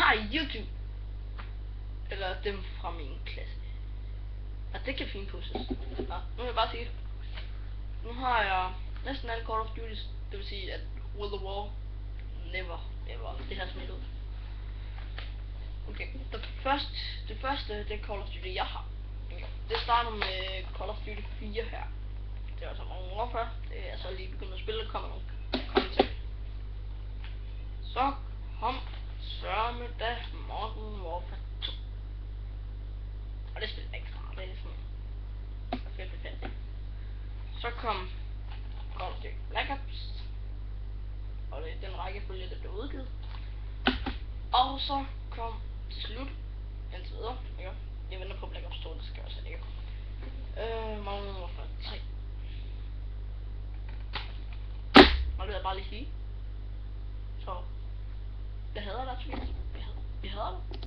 har YouTube. Eller dem fra min klasse. Og det kan fint pusses. Nå, nu vil jeg bare sige, nu har jeg næsten alle Call of Duty. Det vil sige, at World of War never det her smidt ud. Okay, det første det Call of Duty jeg har. Det starter med Call of Duty 4 her. Det er altså mange år før. Det er så lige begyndt at spille, kommer nogle content. Så kom sørme da Modern Warfare 2. Og det spiller ikke så meget, det er sådan fedt. Så kom Call of Duty Black Ops. Og det er den rækkefølge, der blev udgivet. Og så kom til slut, indtil videre, ikke? Jeg venter på Black Ops 2, det skal også have, ikke? Modern Warfare 3. Og det vil jeg bare lige sige. Så jeg hader der tweets.